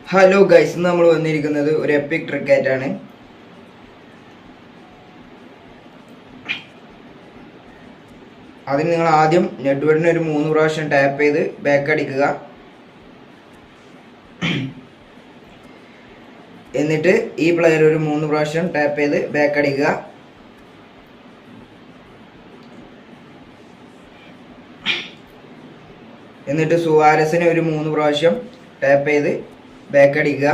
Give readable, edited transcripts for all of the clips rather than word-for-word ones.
Hello guys, ഇന്ന് നമ്മൾ വന്നിരിക്കുന്നത് ഒരു എപ്പിക് ട്രിക്ക് ആയിട്ടാണ്. അതിന് നിങ്ങൾ ആദ്യം നെറ്റ്വർക്കിന് ഒരു 3 പ്രാവശ്യം ടാപ്പ് ചെയ്ത് ബാക്ക് അടിക്കുക. എന്നിട്ട് ഈ പ്ലെയർ ഒരു 3 പ്രാവശ്യം ടാപ്പ് ചെയ്ത് ബാക്ക് അടിക്കുക. എന്നിട്ട് സുവാരസിന് ഒരു 3 പ്രാവശ്യം ടാപ്പ് ചെയ്ത് ബാക്ക് അടിക്കുക.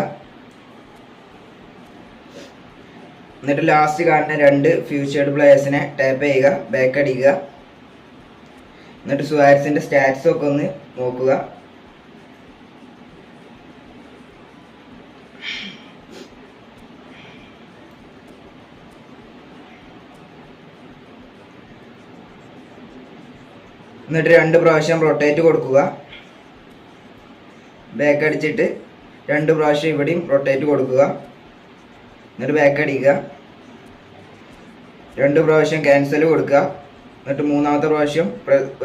എന്നിട്ട് ലാസ്റ്റ് കാണുന്ന 2 ഫ്യൂച്ചേർഡ് പ്ലേയേഴ്സിനെ ടാപ്പ് ചെയ്യുക, ബാക്ക് അടിക്കുക. എന്നിട്ട് സുവാരസിന്റെ സ്റ്റാറ്റ്സ് ഒക്കെ ഒന്ന് നോക്കുക. എന്നിട്ട് 2 പ്രാവശ്യം റൊട്ടേറ്റ് കൊടുക്കുക. ബാക്ക് അടിച്ചിട്ട് 2 പ്രാവശ്യം ഇവിടെയും റൊട്ടേറ്റ് കൊടുക്കുക. എന്നിട്ട് ബാക്ക് അടിക്കുക. 2 പ്രാവശ്യം ക്യാൻസൽ കൊടുക്കുക. എന്നിട്ട് 3ാമത്തെ പ്രാവശ്യം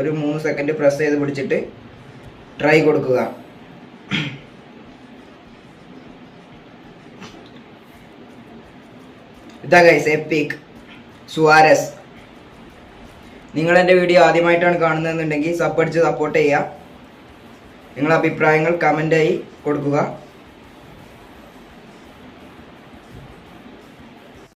ഒരു 3 സെക്കൻഡ് പ്രസ് ചെയ്ത് പിടിച്ചിട്ട് ട്രൈ കൊടുക്കുക. ഇതാ ഗൈസ് എപ്പിക് സുവാരസ്. നിങ്ങൾ എൻ്റെ വീഡിയോ ആദ്യമായിട്ടാണ് കാണുന്നതെന്നുണ്ടെങ്കിൽ സബ് അടിച്ച് സപ്പോർട്ട് ചെയ്യുക. നിങ്ങളുടെ അഭിപ്രായങ്ങൾ കമൻ്റായി കൊടുക്കുക.